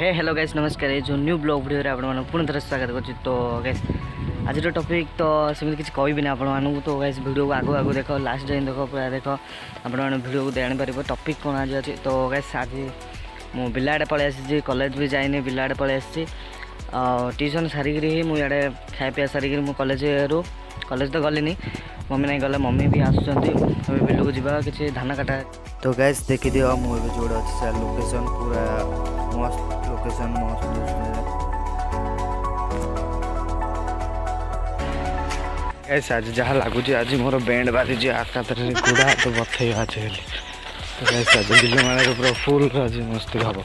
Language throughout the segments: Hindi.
हेलो गाइस नमस्कार ये जो न्यू ब्लॉग वीडियो रे आपण पुणी थोड़ा स्वागत कर। तो गाइस आज टॉपिक तो सेमती किसी कहबी आपण तो गाइस वीडियो को आगो आगो देख लास्ट जाए देख पूरा देख आपण वीडियो को जापर टॉपिक कौन आज अच्छी। तो गाइस आज मु बिलाड़े पलि आसी कॉलेज भी जाइनी बिलाड़े पलि आसी ट्यूशन सारिक ही मुझे खाई पी सारिक कॉलेज रू कॉलेज तो गली मम्मी नहीं गले मम्मी भी आसुँच बिल को जा कि धान काटा। तो गैस देखी दियो मुझे जोड़े अच्छे लोकेशन पूरा मस्त लोकेशन मस्त गैस आज जहाँ लगुच आज मोर बैंड बाजी आकाश गुड़ा तो बथई आज तो गैस आज बिल मारे पूरा फुल आज मस्ती हम।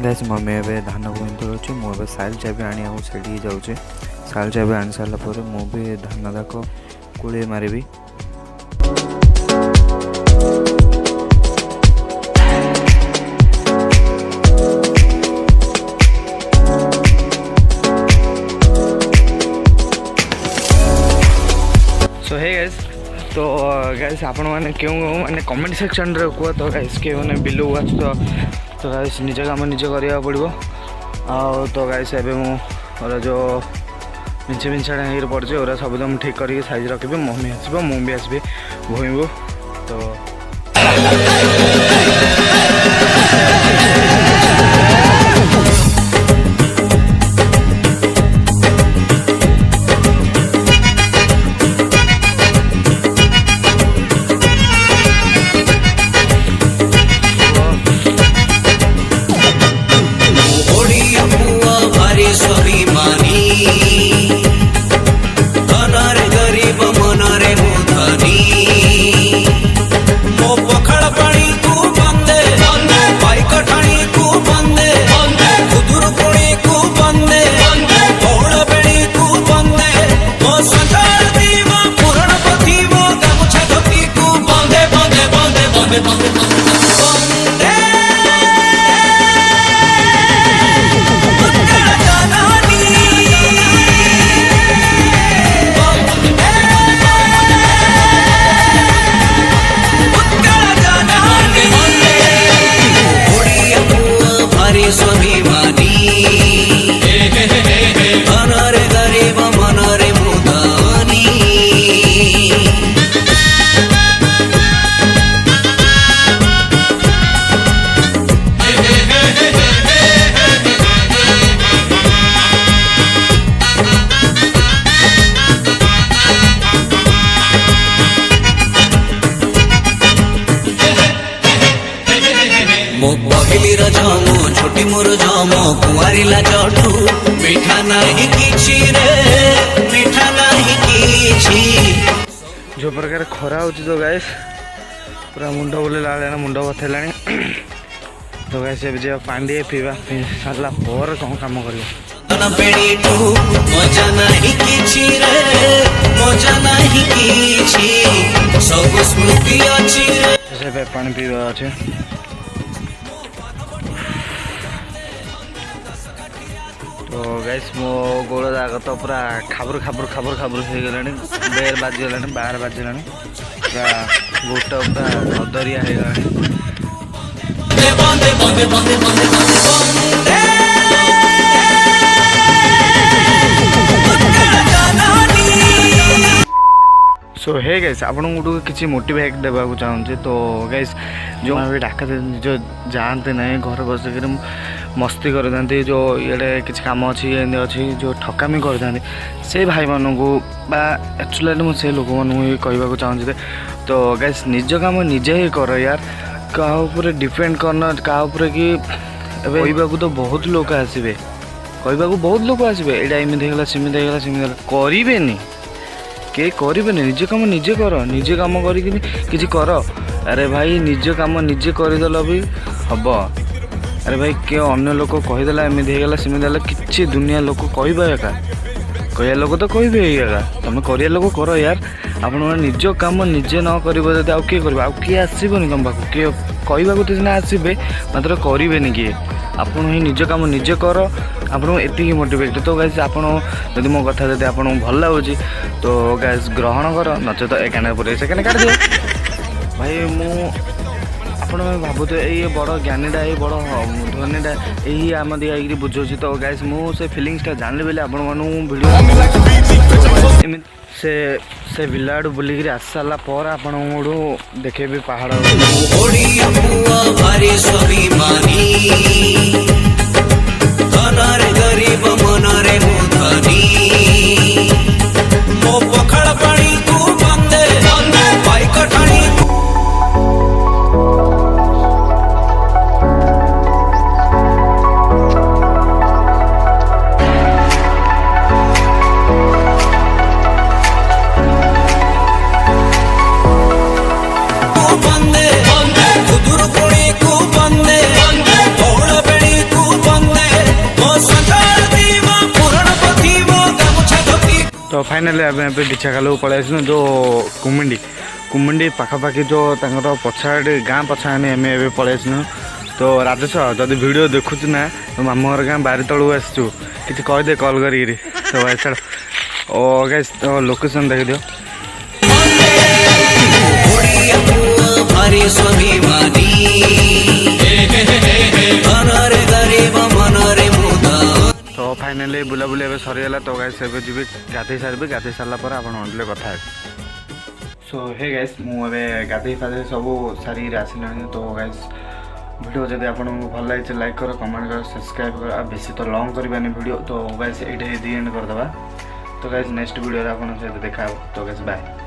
गैस मम्मी ए धान बुणी अच्छे मुझे साइल चाबी आने से जाऊे साइल चाबी आनी सारापर मुझे धान दाक कूड़े मारि। सो हे गाइस तो गाइस आपण मैंने क्यों मैंने कमेंट सेक्शन रे कह तो गाइस के मैंने बिलू आस तो गाइस निज काम निजे करा पड़ो आ तो गाइस एबे मोर जो मिंचे मिंचाड़ा हो पड़े ओरा सब मुझे ठीक करके साइज रखी मम्मी आसब मुझे भी आसबि भूइबू तो पहली रजमो छोटी मोर जमो कुआरी लाजटू मीठा नहीं किछि रे मीठा नहीं किछि जो प्रकार खरा हो तो गाइस पूरा मुंड बुलेला मुंड बथेला तो गाइस अब जे पांडे पीवा सारा पर कौन काम करियो पेड़ीटू मजा नहीं किछि रे मजा नहीं किछि सब स्मृति अछि से पानी पीवा अच्छे। तो गाइस मो गोड़ जाग तो पूरा खाबुर खाबुर खाबुर खाबुर हो गलानी बेर बाजीगलानी बाहर बाजीगलानी पूरा गोटा पूरा अदरिया हो गलानी। सो हे गाइस आपन गोटे किसी मोटिवेट देवा चाहूँगी। तो गाइस जो डाक जो जाते ना घर बस मस्ती करते जो ये किसी कम अच्छी अच्छी जो ठकामी करते से भाई मानू एक्चुअली मुझे लोक मानू कहवाक चाहूँगी। तो गाइस निज काम निजे ही कर यार क्या डिपेंड करना क्या कि कहवाक तो बहुत लोग आसबे कहवाक बहुत लोग आसबे यहाँ एमती होगा सेमती होगा सेमती करेनि के करें निजे कम निजे कर निजे कम कर कर। अरे भाई निज कम निजे करदेल भी हम। अरे भाई किए अन्य लोक कहीदेला एमती होगा सेमती होगा कि दुनिया लोक कह कह लोक तो कहे एका तुम कर लोक कर यार। आप निज कम निजे न कर किए कर किए आसबनी तुम पाक किए कहवाक तो सीना आसबे मात्र करेनि किए आपण ही निज काम निजे कर आपको एति मोटिवेट तो गाइस आपण जब मो कथा जब आपको भल लगुच तो गाइस ग्रहण कर नचे तो एकाने पूरे सेकेंड काट दियो भाई मु आपण भावुथे ये बड़ ज्ञानीटा ये बड़ धनीटा यही आम दिखाई बुझे तो गाइस मु से फिलिंग्सटा जानली बोले आपण मानू वीडियो से विलाड़ बुलिक आस सारा पर आपण देखेबी पहाड़ ओडिया पुआ भारी स्वाभिमानी धनरे गरीब मनरे मुधनी मो पखाड़ पानी को बंदे बाइक ठाणी तो फाइनाली आम डिछा खाल पलि आस जो कुमुंडी पाखापाखि जो पछाड़े गाँ पछाड़े आम ए पलि आसन तो राजेश जदि वीडियो देखु ना तो मामू घर गाँ बारी तलू आसचु कि कहदे कल कर तो छाड़ ओ गाइस तो लोकेशन देख दियो भारी स्वाभिमानी धनरे गरीब मनरे मुधनी तो फाइनाली बुलाबुली ए सरीगला तो गाइस ए जी गाधे सारे गाधे सारा पर आप कथा सो हे गाइस मुझे गाधे फाधे सब सारी आसला तो गाइस वीडियो जब आपको भल लगे लाइक कर कमेंट कर सब्सक्राइब कर बेसी तो लॉन्ग करवानी वीडियो तो गाइस ये दी एंड करदे तो गाइस नेक्स्ट वीडियो आप देखा तो गाइस बाय।